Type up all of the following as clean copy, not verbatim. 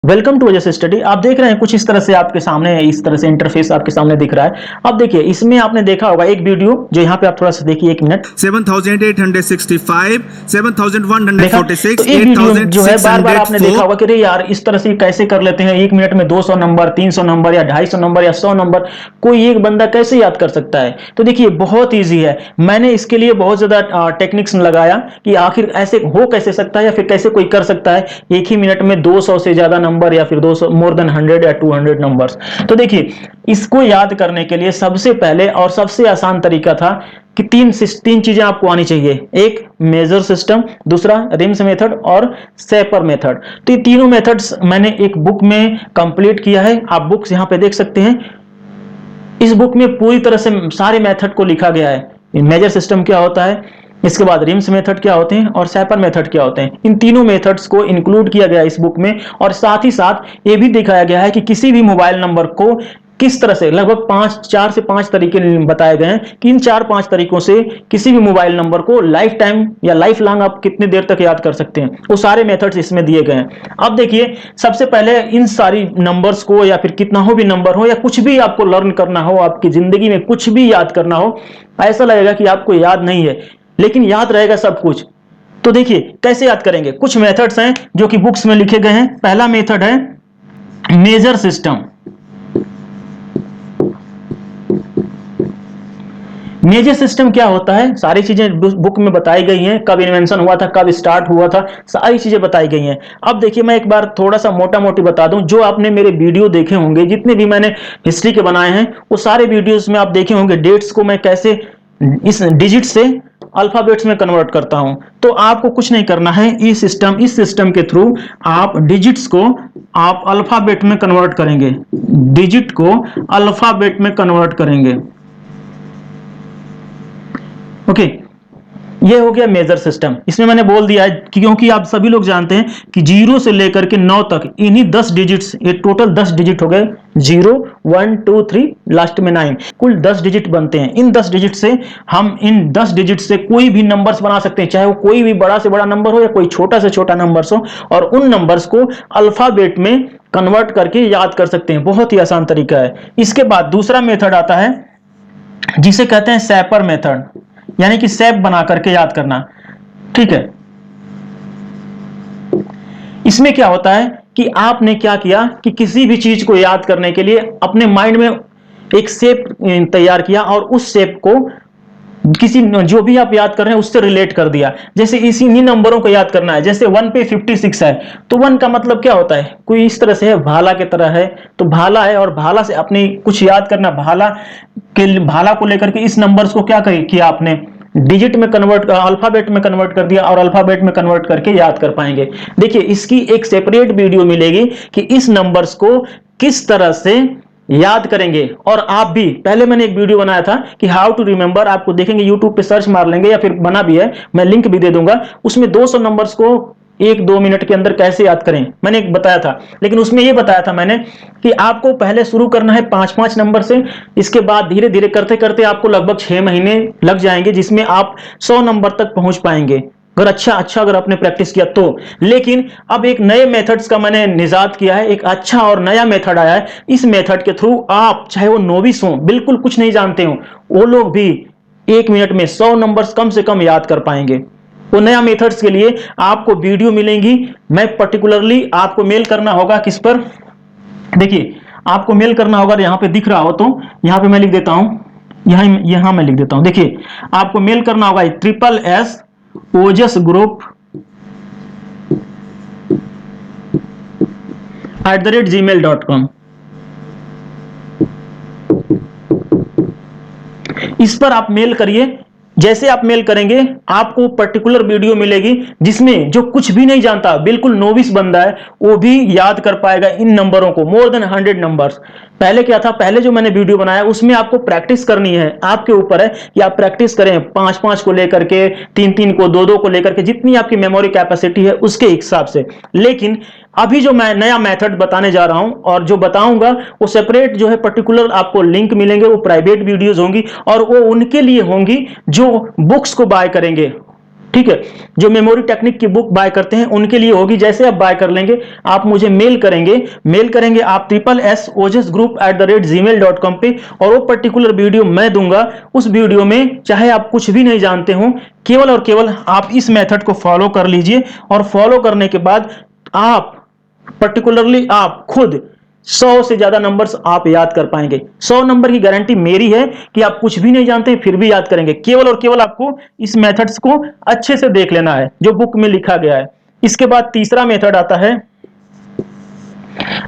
Welcome to वजस study. आप देख रहे हैं कुछ इस तरह से आपके सामने, इस तरह से इंटरफेस आपके सामने दिख रहा है। अब देखिए, इसमें आपने देखा होगा एक वीडियो, जो यहाँ पे आप थोड़ा सा देखिए, 1 मिनट। 7,865, देखा? 7,146, तो एक वीडियो जो है बार बार आपने देखा 8,604। होगा कि अरे यार, इस तरह से कैसे कर लेते हैं 1 मिनट में 200 नंबर, 300 नंबर या 250 नंबर या 100 नंबर, कोई एक बंदा कैसे याद कर सकता है? तो देखिए, बहुत ईजी है। मैंने इसके लिए बहुत ज्यादा टेक्निक्स लगाया कि आखिर ऐसे हो कैसे सकता है, या फिर कैसे कोई कर सकता है एक ही मिनट में 200 से ज्यादा नंबर, या फिर 200 मोर देन 100 या 200 नंबर्स। तो देखिए, इसको याद करने के लिए सबसे पहले और सबसे आसान तरीका था कि तीन चीजें आपको आनी चाहिए। एक मेजर सिस्टम, दूसरा रिम्स मेथड और सेपर मेथड। तो ये तीनों मेथड्स मैंने एक बुक में कंप्लीट किया है। आप बुक्स यहाँ पे देख सकते हैं। इस बुक में पूरी तरह से सारे मेथड को लिखा गया है। मेजर सिस्टम क्या होता है, इसके बाद रिम्स मेथड क्या होते हैं, और सेपर मेथड क्या होते हैं। इन तीनों मेथड्स को इंक्लूड किया गया है इस बुक में। और साथ ही साथ ये भी दिखाया गया है कि किसी भी मोबाइल नंबर को किस तरह से, लगभग 4 से 5 तरीके बताए गए हैं कि इन 4-5 तरीकों से किसी भी मोबाइल नंबर को लाइफ टाइम या लाइफ लॉन्ग आप कितनी देर तक याद कर सकते हैं। वो सारे मेथड्स इसमें दिए गए हैं। अब देखिए, सबसे पहले इन सारी नंबर्स को, या फिर कितना हो भी नंबर हो, या कुछ भी आपको लर्न करना हो, आपकी जिंदगी में कुछ भी याद करना हो, ऐसा लगेगा कि आपको याद नहीं है, लेकिन याद रहेगा सब कुछ। तो देखिए कैसे याद करेंगे। कुछ मेथड्स हैं जो कि बुक्स में लिखे गए हैं। पहला मेथड है मेजर सिस्टम। मेजर सिस्टम क्या होता है, सारी चीजें बुक में बताई गई हैं। कब इन्वेंशन हुआ था, कब स्टार्ट हुआ था, सारी चीजें बताई गई हैं। अब देखिए, मैं एक बार थोड़ा सा मोटा मोटी बता दूं। जो आपने मेरे वीडियो देखे होंगे, जितने भी मैंने हिस्ट्री के बनाए हैं, वो सारे वीडियोस में आप देखे होंगे डेट्स को मैं कैसे इस डिजिट से अल्फाबेट्स में कन्वर्ट करता हूं। तो आपको कुछ नहीं करना है। इस सिस्टम के थ्रू आप डिजिट्स को आप अल्फाबेट में कन्वर्ट करेंगे, डिजिट को अल्फाबेट में कन्वर्ट करेंगे। ओके, ये हो गया मेजर सिस्टम। इसमें मैंने बोल दिया है क्योंकि आप सभी लोग जानते हैं कि 0 से लेकर के 9 तक इन्हीं 10 डिजिट्स, ये टोटल 10 डिजिट हो गए। 0 1 2 3 लास्ट में 9, कुल 10 डिजिट बनते हैं। इन 10 डिजिट से हम इन 10 डिजिट से कोई भी नंबर्स बना सकते हैं, चाहे वो कोई भी बड़ा से बड़ा नंबर हो या कोई छोटा से छोटा नंबर्स हो, और उन नंबर्स को अल्फाबेट में कन्वर्ट करके याद कर सकते हैं। बहुत ही आसान तरीका है। इसके बाद दूसरा मेथड आता है जिसे कहते हैं सेपर मेथड, यानी कि सेप बना करके याद करना। ठीक है, इसमें क्या होता है कि आपने क्या किया कि किसी भी चीज को याद करने के लिए अपने माइंड में एक शेप तैयार किया, और उस शेप को किसी जो भी आप याद कर रहे हैं उससे रिलेट कर दिया। जैसे इसी इन्हीं नंबरों को याद करना है। जैसे 1 पे 56 है, तो 1 का मतलब क्या होता है, कोई इस तरह से है, भाला की तरह है। तो भाला है, और भाला से अपने कुछ याद करना, भाला को लेकर के इस नंबर्स को क्या किया आपने, डिजिट में कन्वर्ट, अल्फाबेट में कन्वर्ट कर दिया, और अल्फाबेट में कन्वर्ट करके याद कर पाएंगे। देखिए, इसकी एक सेपरेट वीडियो मिलेगी कि इस नंबर्स को किस तरह से याद करेंगे। और आप भी, पहले मैंने एक वीडियो बनाया था कि हाउ टू रिमेंबर, आपको देखेंगे, यूट्यूब पे सर्च मार लेंगे, या फिर बना भी है, मैं लिंक भी दे दूंगा। उसमें 200 नंबर्स को 1-2 मिनट के अंदर कैसे याद करें, मैंने एक बताया था। लेकिन उसमें यह बताया था मैंने कि आपको पहले शुरू करना है 5-5 नंबर से। इसके बाद धीरे धीरे करते करते आपको लगभग 6 महीने लग जाएंगे, जिसमें आप 100 नंबर तक पहुंच पाएंगे, अगर आपने प्रैक्टिस किया तो। लेकिन अब एक नए मेथड्स का मैंने निजात किया है। एक अच्छा और नया मेथड आया है। इस मेथड के थ्रू आप, चाहे वो नोविस हो, बिल्कुल कुछ नहीं जानते हो, वो लोग भी 1 मिनट में 100 नंबर्स कम से कम याद कर पाएंगे। वो नया मेथड्स के लिए आपको वीडियो मिलेंगी। मैं पर्टिकुलरली आपको मेल करना होगा किस पर, देखिए, आपको मेल करना होगा, यहां पे दिख रहा हो तो यहां पे मैं लिख देता हूं, यहां मैं लिख देता हूं। देखिए, आपको मेल करना होगा SSS ओजस ग्रुप @gmail.com। इस पर आप मेल करिए। जैसे आप मेल करेंगे, आपको पर्टिकुलर वीडियो मिलेगी जिसमें जो कुछ भी नहीं जानता, बिल्कुल नोविस बंदा है, वो भी याद कर पाएगा इन नंबरों को, मोर देन 100 नंबर्स। पहले क्या था, पहले जो मैंने वीडियो बनाया उसमें आपको प्रैक्टिस करनी है। आपके ऊपर है कि आप प्रैक्टिस करें 5-5 को लेकर के, 3-3 को, 2-2 को लेकर के, जितनी आपकी मेमोरी कैपेसिटी है उसके हिसाब से। लेकिन अभी जो मैं नया मेथड बताने जा रहा हूं, और जो बताऊंगा वो सेपरेट जो है, पर्टिकुलर आपको लिंक मिलेंगे, वो प्राइवेट वीडियोस होंगी, और वो उनके लिए होंगी जो बुक्स को बाय करेंगे। ठीक है, जो मेमोरी टेक्निक की बुक बाय करते हैं उनके लिए होगी। जैसे आप बाय कर लेंगे, आप मुझे मेल करेंगे आप SSOJSgroup@gmail.com पे, और वो पर्टिकुलर वीडियो मैं दूंगा। उस वीडियो में चाहे आप कुछ भी नहीं जानते हो, केवल और केवल आप इस मेथड को फॉलो कर लीजिए, और फॉलो करने के बाद आप पर्टिकुलरली आप खुद 100 से ज्यादा नंबर्स आप याद कर पाएंगे। 100 नंबर की गारंटी मेरी है कि आप कुछ भी नहीं जानते फिर भी याद करेंगे। केवल और केवल आपको इस मेथड्स को अच्छे से देख लेना है जो बुक में लिखा गया है। इसके बाद तीसरा मेथड आता है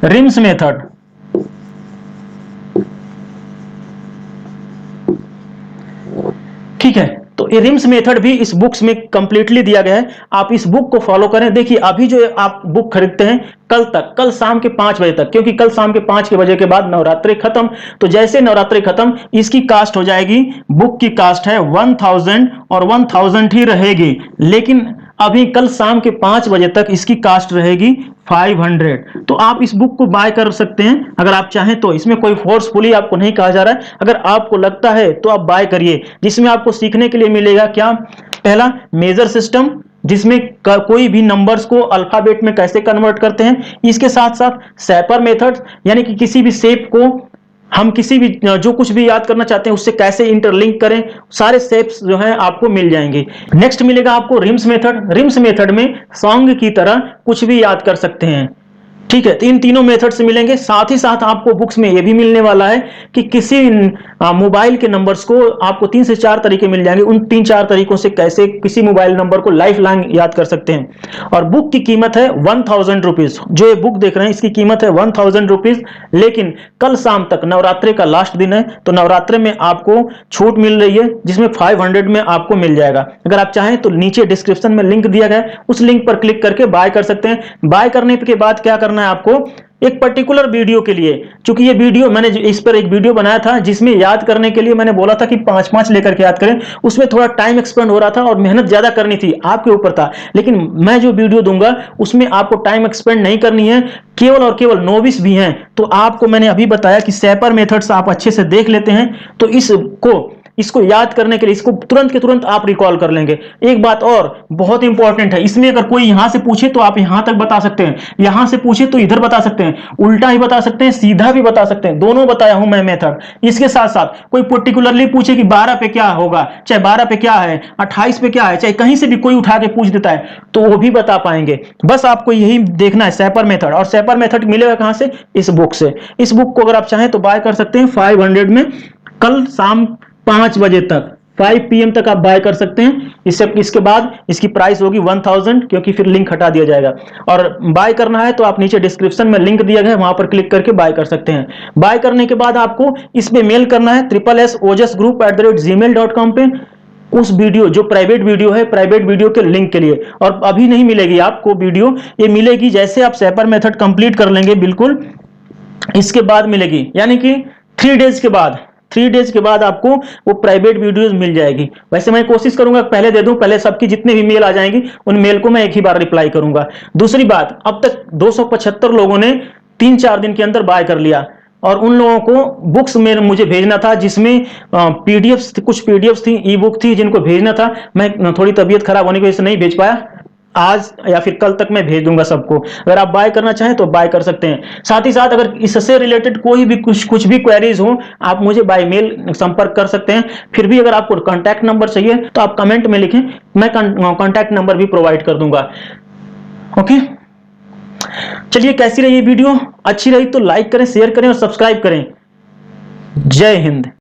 रिम्स मेथड। ठीक है, तो ये रिम्स मेथड भी इस बुक्स में कंप्लीटली दिया गया है। आप इस बुक को फॉलो करें। देखिए, अभी जो आप बुक खरीदते हैं कल शाम के 5 बजे तक, क्योंकि कल शाम के 5 बजे के बाद नवरात्रि खत्म। तो जैसे नवरात्रि खत्म, इसकी कास्ट हो जाएगी, बुक की कास्ट है 1000 और 1000 ही रहेगी। लेकिन अभी कल शाम के 5 बजे तक इसकी कास्ट रहेगी 500। तो आप इस बुक को बाय कर सकते हैं अगर आप चाहें तो। इसमें कोई फोर्सफुली आपको नहीं कहा जा रहा है, अगर आपको लगता है तो आप बाय करिए। जिसमें आपको सीखने के लिए मिलेगा क्या? पहला, मेजर सिस्टम, जिसमें कोई भी नंबर्स को अल्फाबेट में कैसे कन्वर्ट करते हैं। इसके साथ साथ सेपर मेथड्स, यानी कि किसी भी शेप को हम किसी भी जो कुछ भी याद करना चाहते हैं उससे कैसे इंटरलिंक करें, सारे स्टेप्स जो हैं आपको मिल जाएंगे। नेक्स्ट मिलेगा आपको रिम्स मेथड। रिम्स मेथड में सॉन्ग की तरह कुछ भी याद कर सकते हैं। ठीक है, तो इन तीनों मेथड्स मिलेंगे। साथ ही साथ आपको बुक्स में यह भी मिलने वाला है कि किसी मोबाइल के नंबर्स को आपको 3 से 4 तरीके मिल जाएंगे। उन 3-4 तरीकों से कैसे किसी मोबाइल नंबर को लाइफ लाइन याद कर सकते हैं। और बुक की कीमत है 1000 रुपीज। जो ये बुक देख रहे हैं इसकी कीमत है 1000 रुपीज। लेकिन कल शाम तक नवरात्रि का लास्ट दिन है, तो नवरात्रि में आपको छूट मिल रही है, जिसमें 500 में आपको मिल जाएगा। अगर आप चाहें तो नीचे डिस्क्रिप्शन में लिंक दिया गया है, उस लिंक पर क्लिक करके बाय कर सकते हैं। बाय करने के बाद क्या करना है आपको, एक पर्टिकुलर वीडियो के लिए, क्योंकि ये वीडियो मैंने इस पर एक वीडियो बनाया था जिसमें याद करने के लिए मैंने बोला था कि 5-5 लेकर के याद करें। उसमें थोड़ा टाइम एक्सपेंड हो रहा था और मेहनत ज्यादा करनी थी, आपके ऊपर था। लेकिन मैं जो वीडियो दूंगा उसमें आपको टाइम एक्सपेंड नहीं करनी है। केवल और केवल नोविस भी हैं तो आपको मैंने अभी बताया कि सेपर मेथड्स आप अच्छे से देख लेते हैं तो इसको याद करने के लिए इसको तुरंत के तुरंत आप रिकॉल कर लेंगे। एक बात और बहुत इंपॉर्टेंट है, इसमें अगर कोई यहां से पूछे तो आप यहां तक बता सकते हैं, यहां से पूछे तो इधर बता सकते हैं, उल्टा ही बता सकते हैं, सीधा भी बता सकते हैं, दोनों बताया हूं मैं मेथड। इसके साथ साथ कोई पर्टिकुलरली पूछे कि 12 पे क्या होगा, चाहे 12 पे क्या है, 28 पे क्या है, चाहे कहीं से भी कोई उठा के पूछ देता है तो वो भी बता पाएंगे। बस आपको यही देखना है, सेपर मेथड। और सेपर मेथड मिलेगा कहां से? इस बुक से। इस बुक को अगर आप चाहें तो बाय कर सकते हैं 500 में, कल शाम 5 बजे तक 5 PM तक आप बाय कर सकते हैं। इसके बाद इसकी प्राइस होगी 1000, क्योंकि फिर लिंक हटा दिया जाएगा। और बाय करना है तो आप नीचे डिस्क्रिप्शन में लिंक दिया गया है, वहां पर क्लिक करके बाय कर सकते हैं। बाय करने के बाद आपको इस पे मेल करना है SSOJSgroup@gmail.com पे, उस वीडियो जो प्राइवेट वीडियो है, प्राइवेट वीडियो के लिंक के लिए। और अभी नहीं मिलेगी आपको वीडियो, ये मिलेगी जैसे आप सेपर मेथड कंप्लीट कर लेंगे, बिल्कुल इसके बाद मिलेगी, यानी कि 3 डेज के बाद आपको वो प्राइवेट वीडियोस मिल जाएगी। वैसे मैं कोशिश करूंगा पहले दे दूं, पहले सबकी जितने भी मेल आ जाएंगी उन मेल को मैं एक ही बार रिप्लाई करूंगा। दूसरी बात, अब तक 275 लोगों ने 3-4 दिन के अंदर बाय कर लिया, और उन लोगों को बुक्स में मुझे भेजना था जिसमें कुछ पीडीएफ्स थी, ई बुक थी जिनको भेजना था। मैं थोड़ी तबीयत खराब होने की वजह से नहीं भेज पाया। आज या फिर कल तक मैं भेज दूंगा सबको। अगर आप बाय करना चाहें तो बाय कर सकते हैं। साथ ही साथ अगर इससे रिलेटेड कोई भी कुछ भी क्वेरीज हो, आप मुझे बाय मेल संपर्क कर सकते हैं। फिर भी अगर आपको कांटेक्ट नंबर चाहिए तो आप कमेंट में लिखें, मैं कांटेक्ट नंबर भी प्रोवाइड कर दूंगा। ओके, चलिए, कैसी रही ये वीडियो? अच्छी रही तो लाइक करें, शेयर करें और सब्सक्राइब करें। जय हिंद।